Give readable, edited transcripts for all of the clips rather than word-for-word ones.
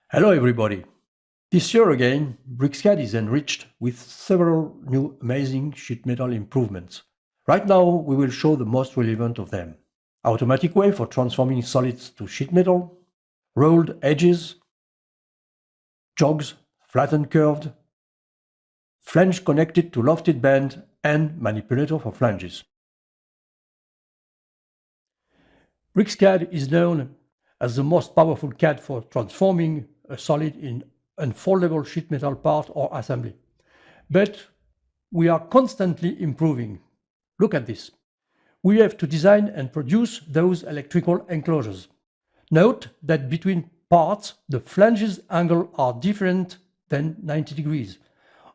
Hello everybody! This year again, BricsCAD is enriched with several new amazing sheet metal improvements. Right now we will show the most relevant of them. Automatic way for transforming solids to sheet metal, rolled edges, jogs flattened curved, flange connected to lofted band, and manipulator for flanges. BricsCAD is known as the most powerful CAD for transforming a solid in unfoldable sheet metal part or assembly. But we are constantly improving. Look at this. We have to design and produce those electrical enclosures. Note that between parts, the flanges angle are different than 90 degrees.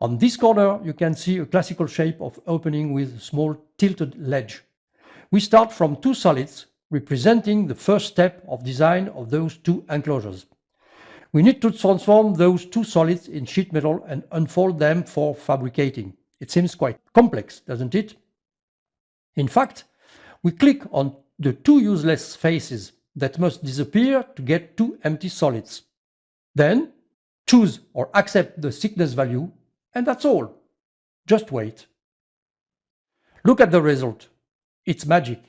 On this corner, you can see a classical shape of opening with a small tilted ledge. We start from two solids, representing the first step of design of those two enclosures. We need to transform those two solids in sheet metal and unfold them for fabricating. It seems quite complex, doesn't it? In fact, we click on the two useless faces that must disappear to get two empty solids. Then choose or accept the thickness value, and that's all. Just wait. Look at the result. It's magic.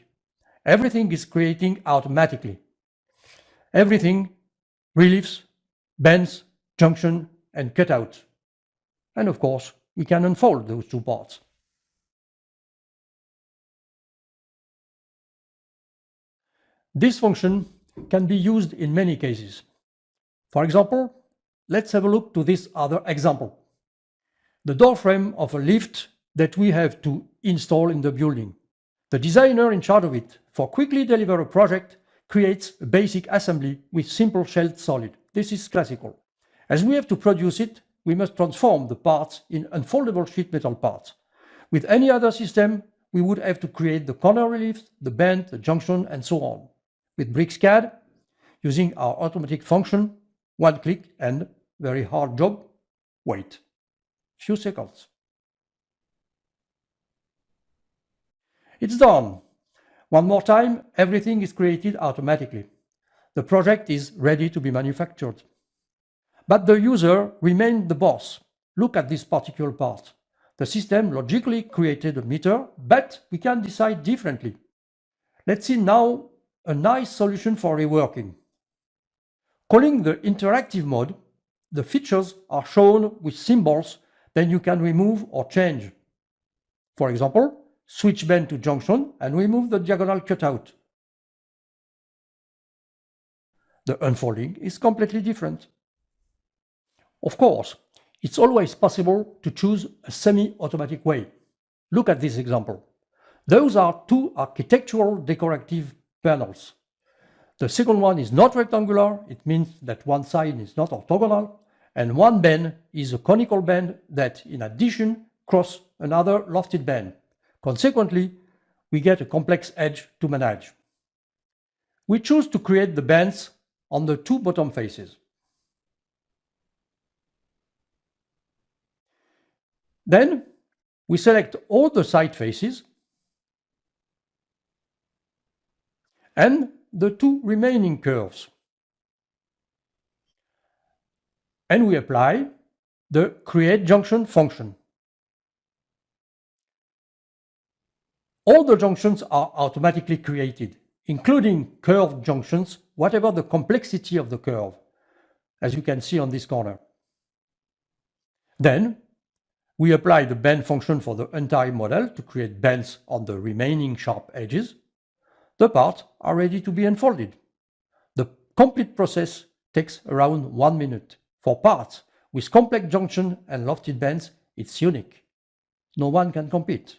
Everything is creating automatically. Everything, reliefs, bends, junction, and cutout. And of course, we can unfold those two parts. This function can be used in many cases. For example, let's have a look to this other example. The door frame of a lift that we have to install in the building. The designer in charge of it, for quickly deliver a project, creates a basic assembly with simple shelled solid. This is classical. As we have to produce it, we must transform the parts in unfoldable sheet metal parts. With any other system, we would have to create the corner reliefs, the bend, the junction, and so on. With BricsCAD, using our automatic function, one click and very hard job, wait. Few seconds. It's done. One more time, everything is created automatically. The project is ready to be manufactured. But the user remained the boss. Look at this particular part. The system logically created a meter, but we can decide differently. Let's see now a nice solution for reworking. Calling the interactive mode, the features are shown with symbols, then you can remove or change. For example, switch bend to junction and remove the diagonal cutout. The unfolding is completely different. Of course, it's always possible to choose a semi-automatic way. Look at this example. Those are two architectural decorative panels. The second one is not rectangular, it means that one side is not orthogonal, and one bend is a conical bend that, in addition, crosses another lofted bend. Consequently, we get a complex edge to manage. We choose to create the bends on the two bottom faces. Then, we select all the side faces and the two remaining curves. And we apply the create junction function. All the junctions are automatically created, including curved junctions, whatever the complexity of the curve, as you can see on this corner. Then, we apply the bend function for the entire model to create bends on the remaining sharp edges. The parts are ready to be unfolded. The complete process takes around 1 minute. For parts with complex junction and lofted bends, it's unique. No one can compete.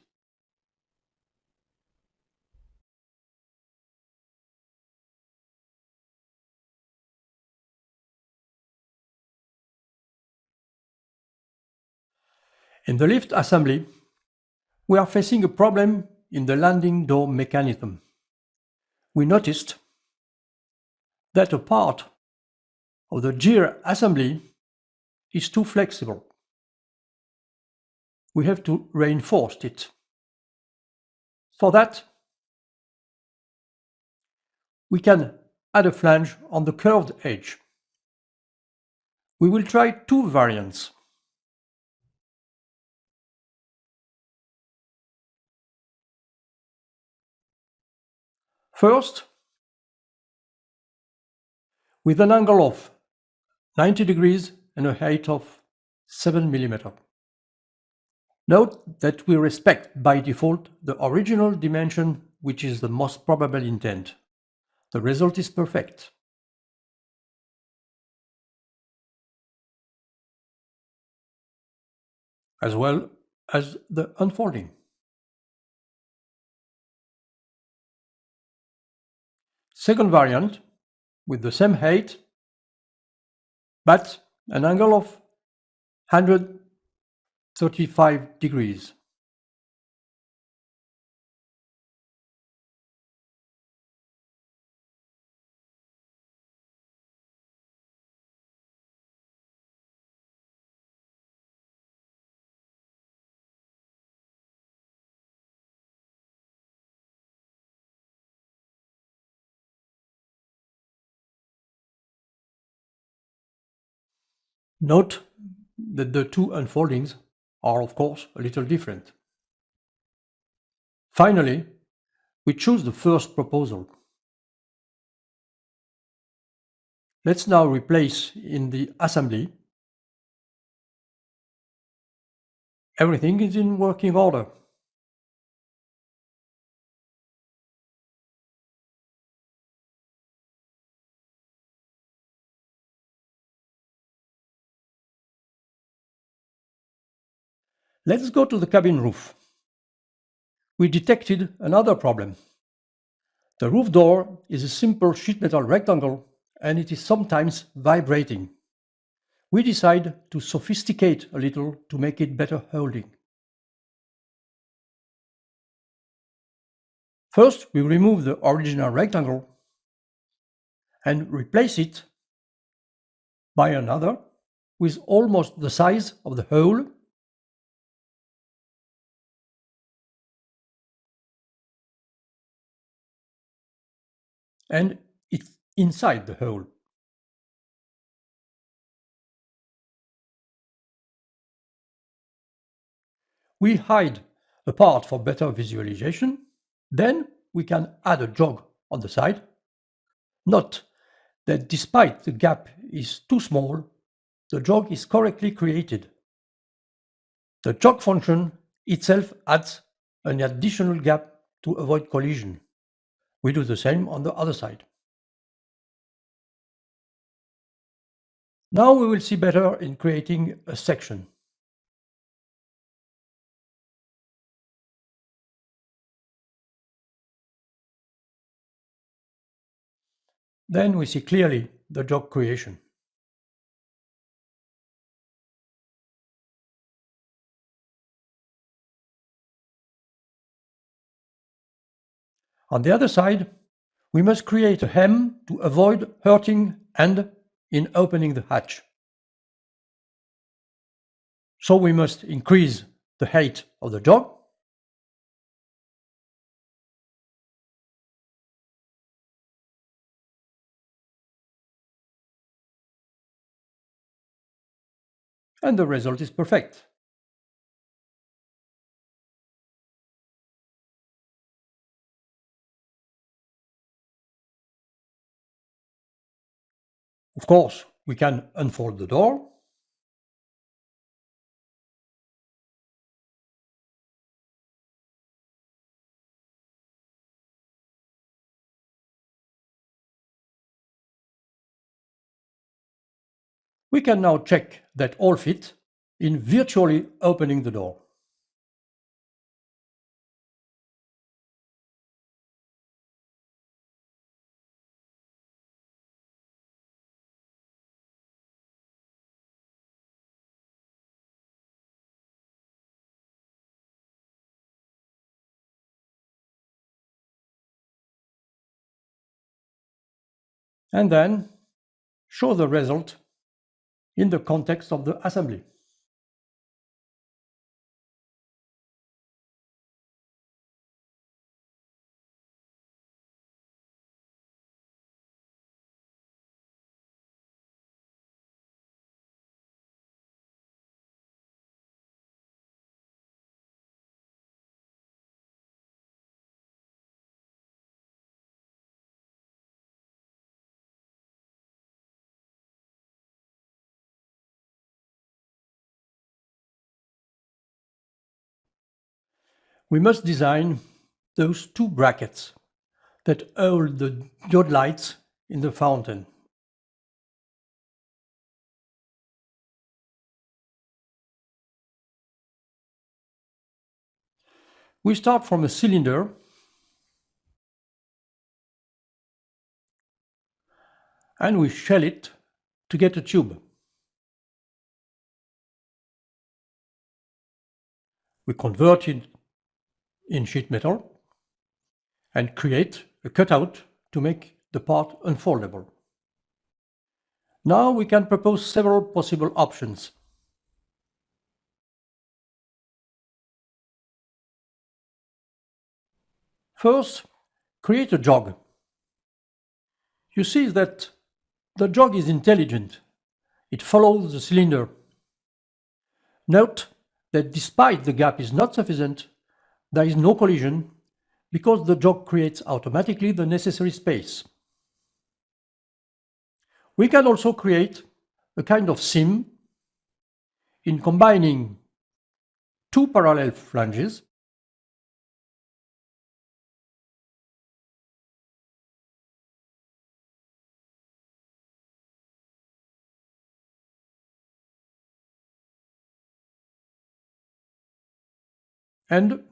In the lift assembly, we are facing a problem in the landing door mechanism. We noticed that a part of the gear assembly is too flexible. We have to reinforce it. For that, we can add a flange on the curved edge. We will try two variants. First, with an angle of 90 degrees and a height of 7 mm. Note that we respect by default the original dimension, which is the most probable intent. The result is perfect. As well as the unfolding. Second variant, with the same height, but an angle of 135 degrees. Note that the two unfoldings are, of course, a little different. Finally, we choose the first proposal. Let's now replace in the assembly. Everything is in working order. Let's go to the cabin roof. We detected another problem. The roof door is a simple sheet metal rectangle and it is sometimes vibrating. We decide to sophisticate a little to make it better holding. First, we remove the original rectangle and replace it by another with almost the size of the hole and it's inside the hole. We hide a part for better visualization. Then we can add a jog on the side. Note that despite the gap is too small, the jog is correctly created. The jog function itself adds an additional gap to avoid collision. We do the same on the other side. Now we will see better in creating a section. Then we see clearly the jog creation. On the other side, we must create a hem to avoid hurting hand in opening the hatch. So we must increase the height of the jog. And the result is perfect. Of course, we can unfold the door. We can now check that all fit in virtually opening the door. And then show the result in the context of the assembly. We must design those two brackets that hold the diode lights in the fountain. We start from a cylinder and we shell it to get a tube. We convert it in sheet metal and create a cutout to make the part unfoldable. Now we can propose several possible options. First, create a jog. You see that the jog is intelligent. It follows the cylinder. Note that despite the gap is not sufficient, there is no collision because the jog creates automatically the necessary space. We can also create a kind of seam in combining two parallel flanges and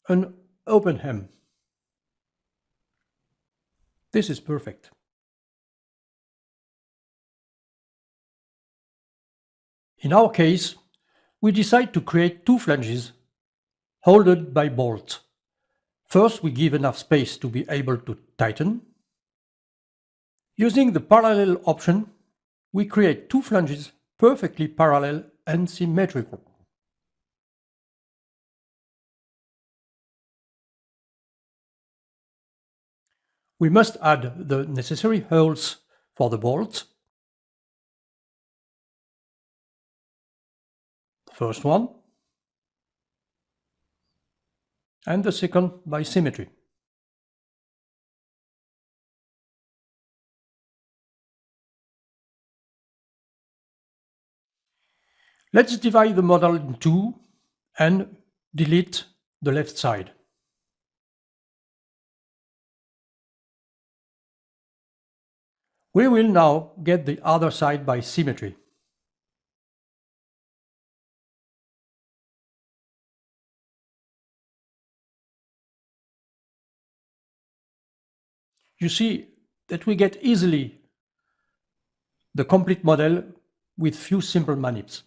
an open hem. This is perfect. In our case, we decide to create two flanges holded by bolts. First, we give enough space to be able to tighten. Using the parallel option, we create two flanges perfectly parallel and symmetrical. We must add the necessary holes for the bolts. The first one and the second by symmetry. Let's divide the model in two and delete the left side. We will now get the other side by symmetry. You see that we get easily the complete model with few simple manips.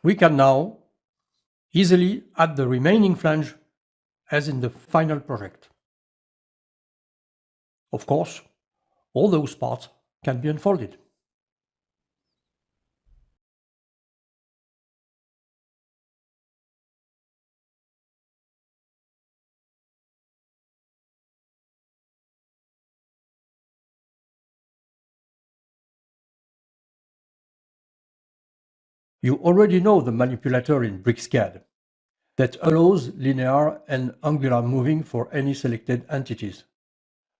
We can now easily add the remaining flange as in the final project. Of course, all those parts can be unfolded. You already know the manipulator in BricsCAD that allows linear and angular moving for any selected entities.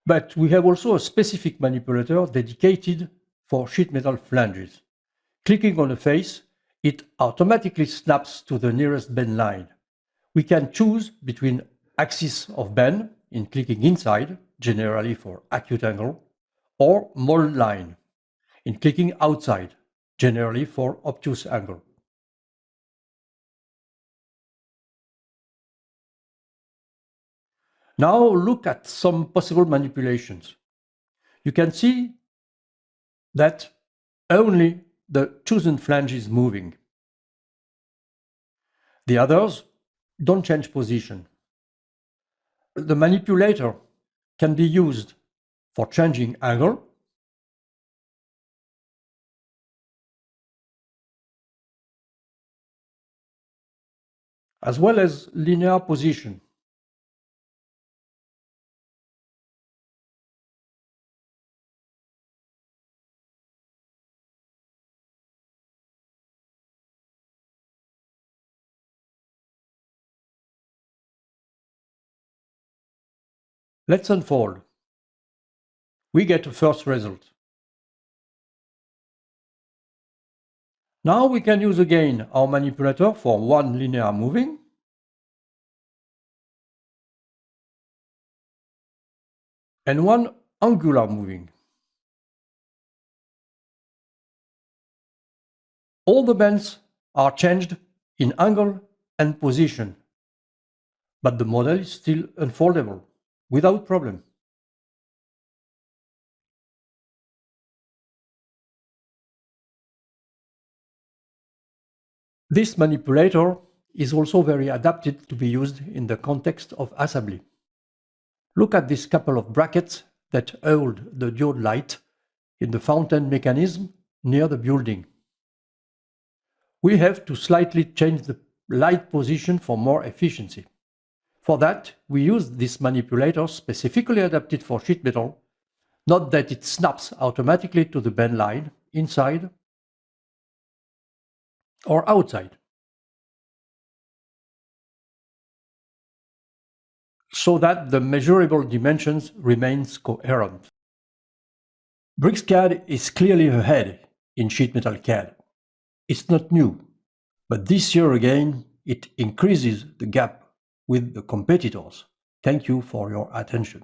But we have also a specific manipulator dedicated for sheet metal flanges. Clicking on a face, it automatically snaps to the nearest bend line. We can choose between axis of bend in clicking inside, generally for acute angle, or mold line in clicking outside, generally for obtuse angle. Now look at some possible manipulations. You can see that only the chosen flange is moving. The others don't change position. The manipulator can be used for changing angle, as well as linear position. Let's unfold. we get a first result. Now we can use again our manipulator for one linear moving, and one angular moving. All the bends are changed in angle and position, but the model is still unfoldable without problem. This manipulator is also very adapted to be used in the context of assembly. Look at this couple of brackets that hold the diode light in the fountain mechanism near the building. We have to slightly change the light position for more efficiency. For that, we use this manipulator specifically adapted for sheet metal, not that it snaps automatically to the bend line inside or outside, so that the measurable dimensions remains coherent. BricsCAD is clearly ahead in sheet metal CAD. It's not new, but this year again, it increases the gap with the competitors. Thank you for your attention.